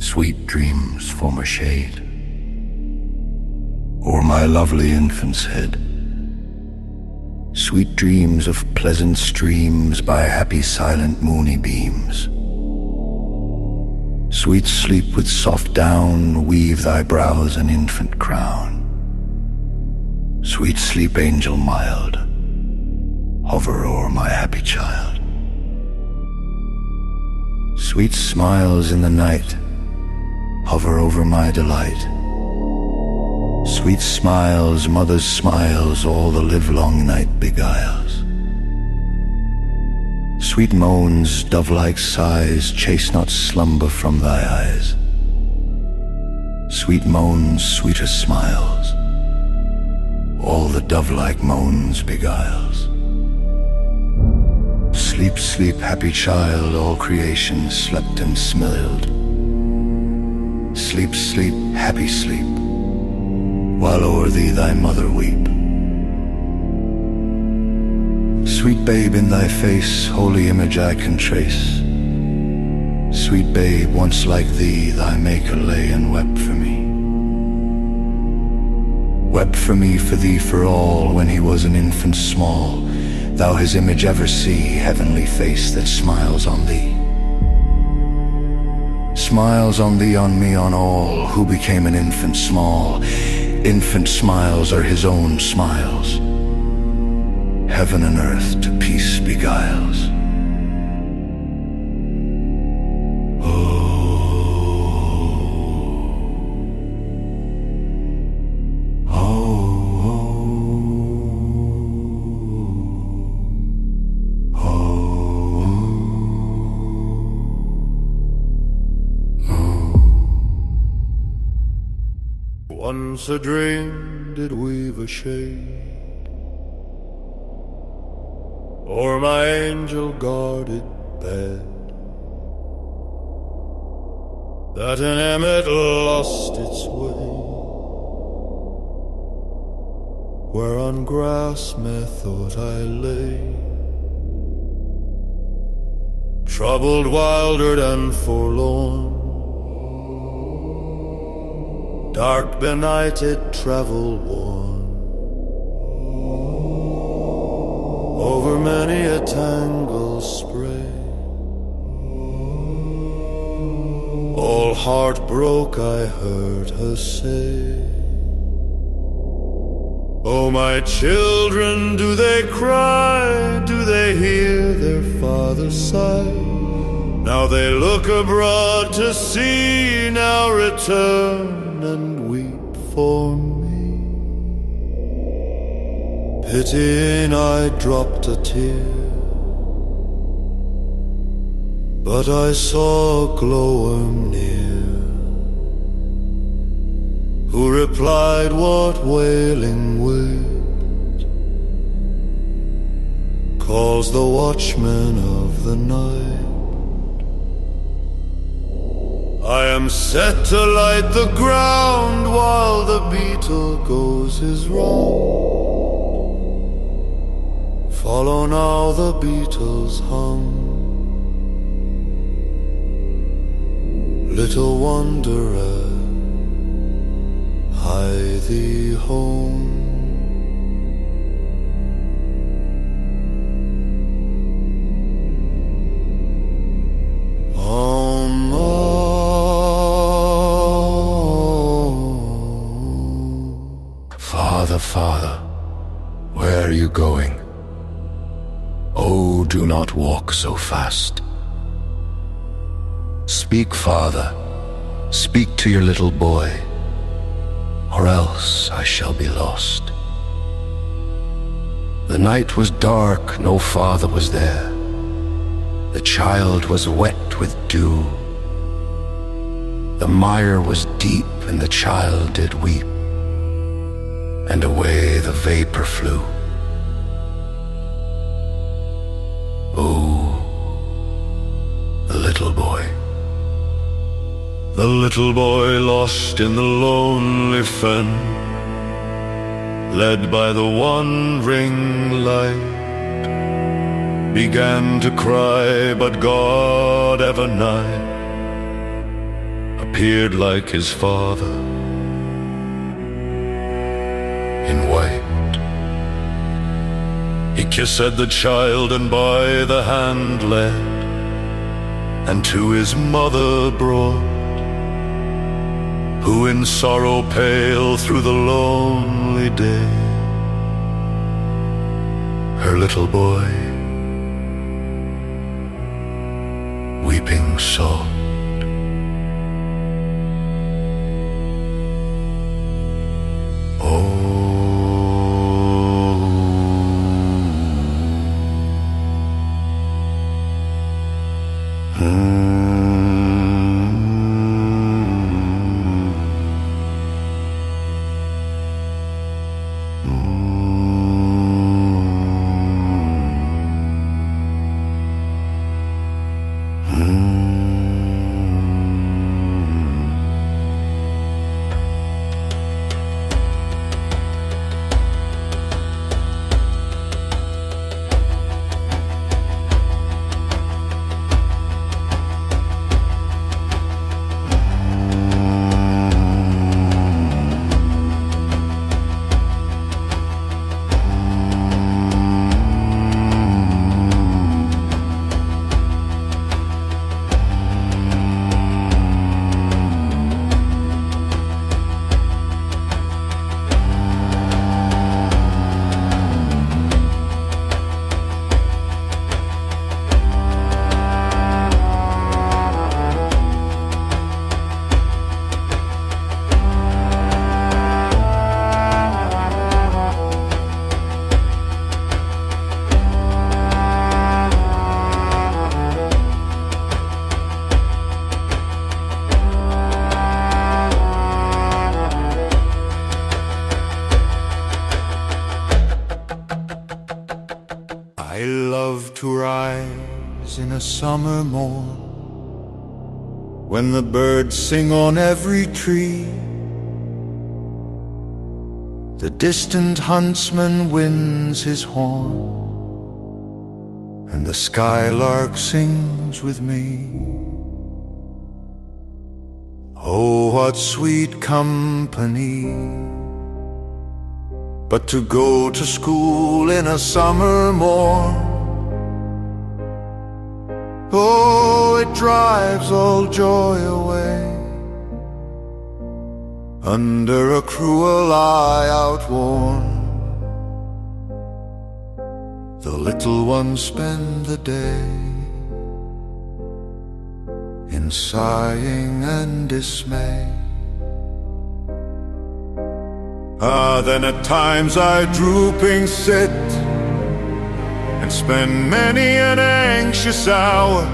Sweet dreams form a shade o'er my lovely infant's head. Sweet dreams of pleasant streams by happy silent moony beams. Sweet sleep with soft down, weave thy brows an infant crown. Sweet sleep, angel mild, hover o'er my happy child. Sweet smiles in the night, hover over my delight. Sweet smiles, mother's smiles, all the livelong night beguiles. Sweet moans, dove-like sighs, chase not slumber from thy eyes. Sweet moans, sweeter smiles, all the dove-like moans beguiles. Sleep, sleep, happy child, all creation slept and smiled. Sleep, sleep, happy sleep, while o'er thee thy mother weep. Sweet babe, in thy face holy image I can trace. Sweet babe, once like thee thy maker lay and wept for me. Wept for me, for thee, for all, when he was an infant small. Thou his image ever see, heavenly face that smiles on thee. Smiles on thee, on me, on all, who became an infant small. Infant smiles are his own smiles. Heaven and earth to peace beguiles. Once a dream did weave a shade o'er my angel-guarded bed, that an emmet lost its way, where on grass methought I lay, troubled, wildered, and forlorn. Dark benighted, travel worn, over many a tangled spray. All heart broke, I heard her say, "Oh, my children, do they cry? Do they hear their father sigh? Now they look abroad to see, now return and weep for me." Pitying, I dropped a tear, but I saw a glowworm near, who replied, "What wailing wind calls the watchman of the night? I am set to light the ground while the beetle goes his round. Follow now the beetle's hum, little wanderer, hie thee home." Father, Father, where are you going? Oh, do not walk so fast. Speak, Father, speak to your little boy, or else I shall be lost. The night was dark, no father was there. The child was wet with dew. The mire was deep, and the child did weep, and away the vapor flew. Oh, the little boy. The little boy lost in the lonely fen, led by the wandering light, began to cry, but God ever nigh, a appeared like his father in white. He kissed the child and by the hand led, and to his mother brought, who in sorrow pale through the lonely day, her little boy weeping soft. I love to rise in a summer morn, when the birds sing on every tree. The distant huntsman winds his horn, and the skylark sings with me. Oh, what sweet company, but to go to school in a summer morn. Oh, it drives all joy away. Under a cruel eye outworn, the little ones spend the day in sighing and dismay. Then at times I drooping sit and spend many an anxious hour,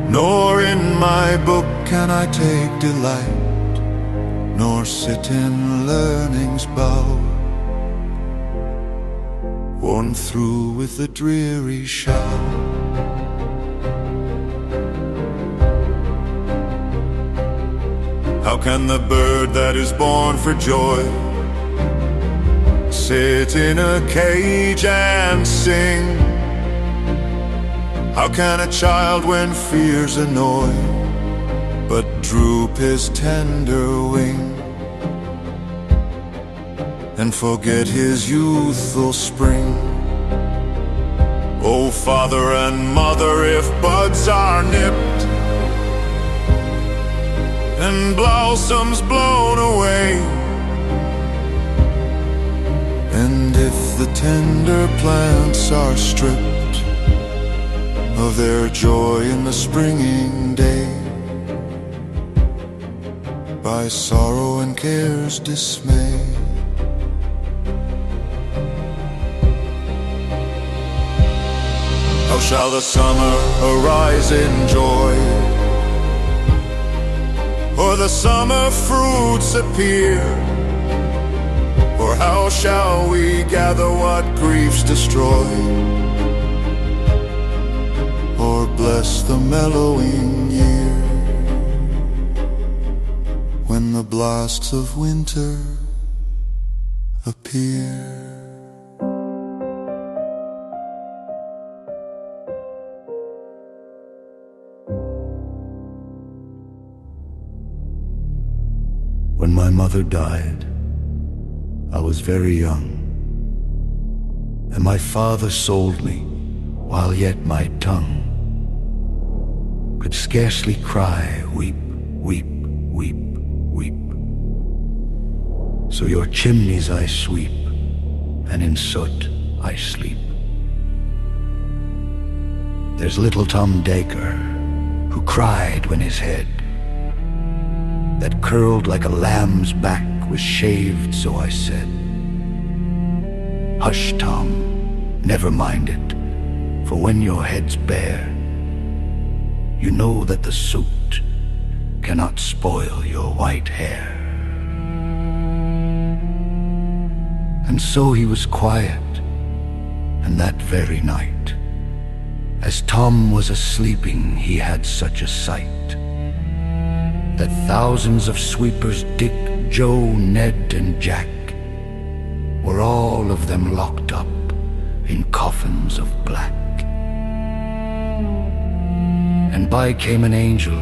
nor in my book can I take delight, nor sit in learning's bower, worn through with the dreary shower. How can the bird that is born for joy sit in a cage and sing? How can a child, when fears annoy, but droop his tender wing and forget his youthful spring? Oh, father and mother, if buds are nipped and blossoms blown away, and if the tender plants are stripped of their joy in the springing day, by sorrow and care's dismay, how shall the summer arise in joy, or the summer fruits appear? Or how shall we gather what griefs destroy, or bless the mellowing year, when the blasts of winter appear? When my mother died, I was very young, and my father sold me while yet my tongue could scarcely cry, weep, weep, weep, weep. So your chimneys I sweep, and in soot I sleep. There's little Tom Dacre, who cried when his head, that curled like a lamb's back, was shaved, so I said, "Hush, Tom, never mind it, for when your head's bare, you know that the soot cannot spoil your white hair." And so he was quiet, and that very night, as Tom was a-sleeping, he had such a sight, that thousands of sweepers, Dick, Joe, Ned, and Jack, were all of them locked up in coffins of black. And by came an angel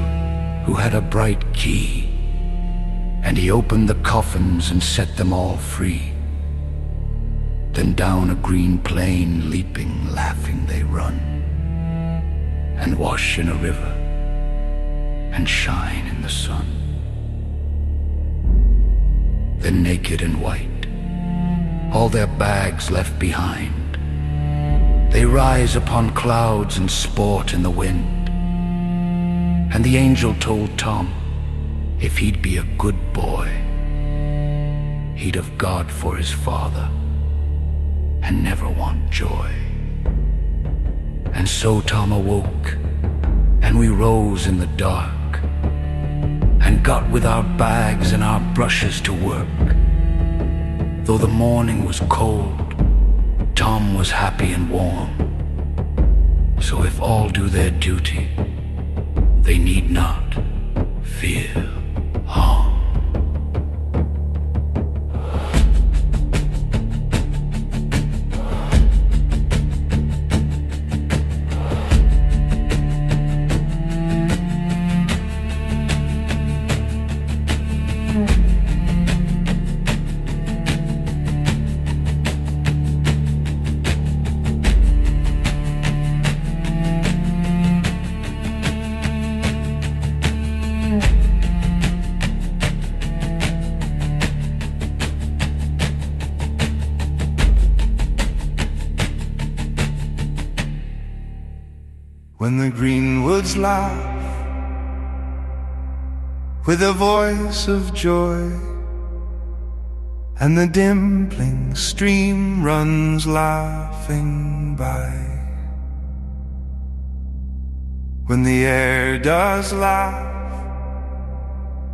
who had a bright key, and he opened the coffins and set them all free. Then down a green plain, leaping, laughing, they run, and wash in a river, and shine in the sun. Then naked and white, all their bags left behind, they rise upon clouds and sport in the wind. And the angel told Tom, if he'd be a good boy, he'd have God for his father, and never want joy. And so Tom awoke, and we rose in the dark, and got with our bags and our brushes to work. Though the morning was cold, Tom was happy and warm. So if all do their duty, they need not fear harm. When the green woods laugh with a voice of joy, and the dimpling stream runs laughing by. When the air does laugh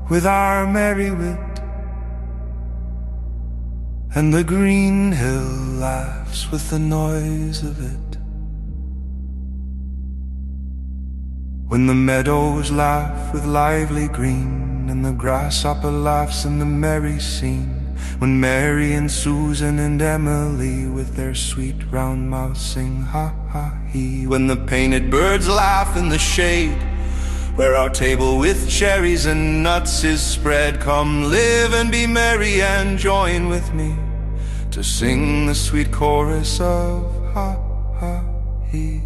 with our merry wit, and the green hill laughs with the noise of it. When the meadows laugh with lively green, and the grasshopper laughs in the merry scene. When Mary and Susan and Emily with their sweet round mouths sing ha ha he. When the painted birds laugh in the shade, where our table with cherries and nuts is spread. Come live and be merry and join with me to sing the sweet chorus of ha ha he.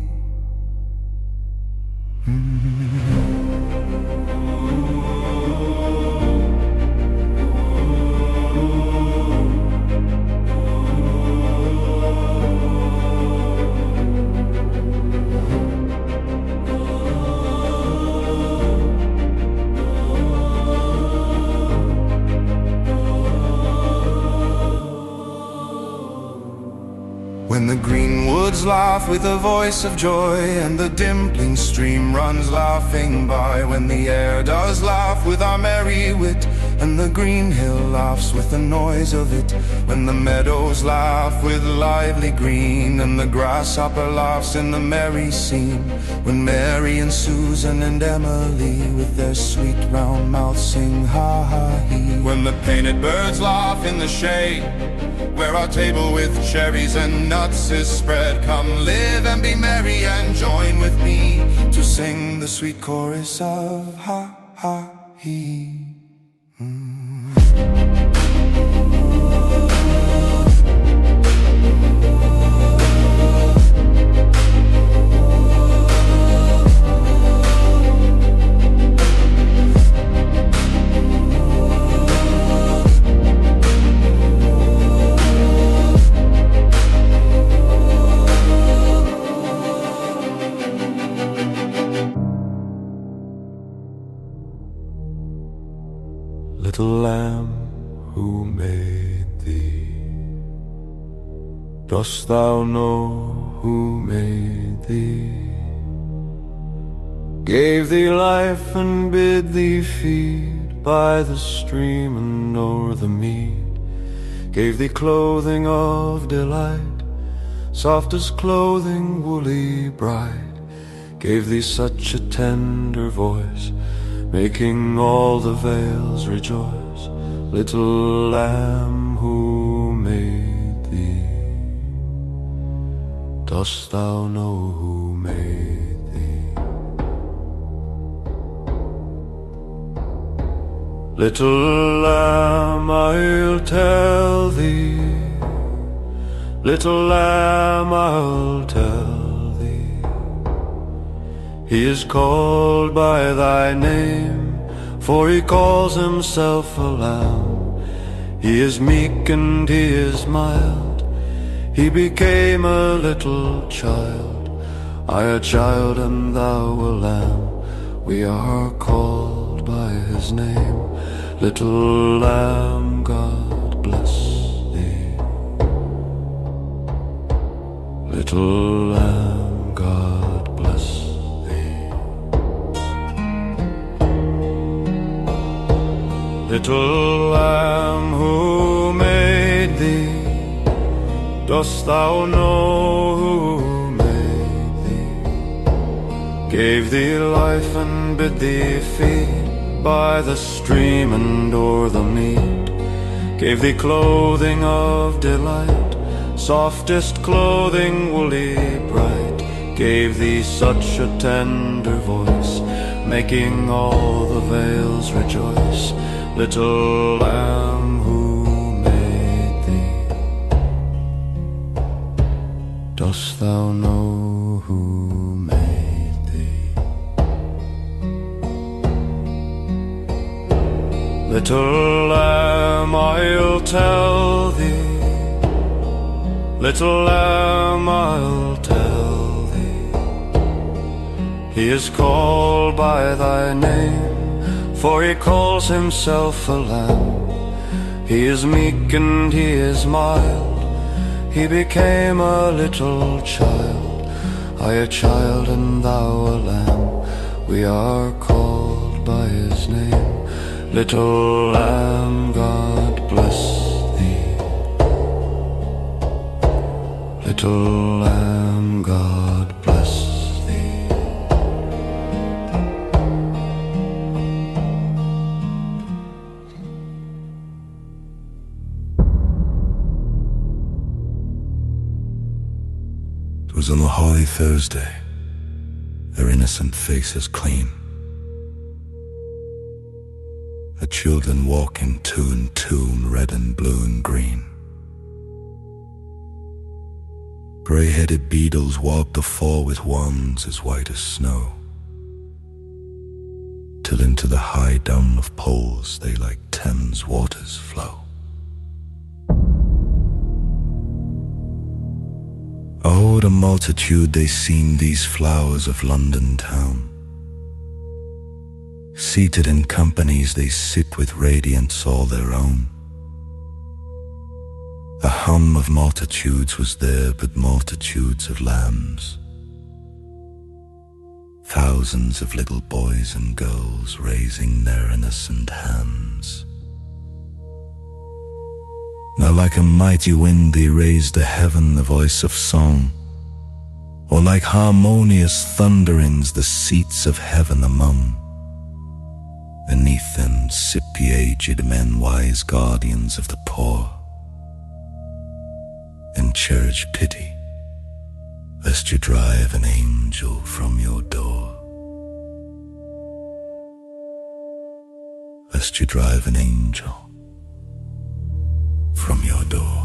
When the green woods laugh with a voice of joy, and the dimpling stream runs laughing by. When the air does laugh with our merry wit, and the green hill laughs with the noise of it. When the meadows laugh with lively green, and the grasshopper laughs in the merry scene. When Mary and Susan and Emily with their sweet round mouths sing ha ha he. When the painted birds laugh in the shade, where our table with cherries and nuts is spread. Come live and be merry and join with me to sing the sweet chorus of ha ha he. Little lamb, who made thee? Dost thou know who made thee? Gave thee life and bid thee feed by the stream and o'er the mead. Gave thee clothing of delight, soft as clothing woolly bright. Gave thee such a tender voice, making all the vales rejoice. Little lamb, who made thee? Dost thou know who made thee? Little lamb, I'll tell thee. Little lamb, I'll tell thee. He is called by thy name, for he calls himself a lamb. He is meek and he is mild. He became a little child. I a child and thou a lamb. We are called by his name. Little lamb, God bless thee. Little lamb, God bless thee. Little lamb, who made thee? Dost thou know who made thee? Gave thee life and bid thee feed by the stream and o'er the mead. Gave thee clothing of delight, softest clothing woolly bright. Gave thee such a tender voice, making all the vales rejoice. Little lamb, who made thee? Dost thou know who made thee? Little lamb, I'll tell thee. Little lamb, I'll tell thee. He is called by thy name, for he calls himself a lamb. He is meek and he is mild. He became a little child. I a child and thou a lamb. We are called by his name. Little lamb, God bless thee. Little lamb, God bless thee. It was on a holy Thursday, their innocent faces clean. The children walking two and two, red and blue and green. Grey-headed beadles walked afore with wands as white as snow, till into the high down of poles they like Thames waters flow. Oh, the multitude they seen these flowers of London town. Seated in companies they sit with radiance all their own. The hum of multitudes was there, but multitudes of lambs. Thousands of little boys and girls raising their innocent hands. Now like a mighty wind they raised to heaven the voice of song, or like harmonious thunderings the seats of heaven among. Beneath them sit the aged men, wise guardians of the poor, and cherish pity, lest you drive an angel from your door. Lest lest you drive an angel from your door.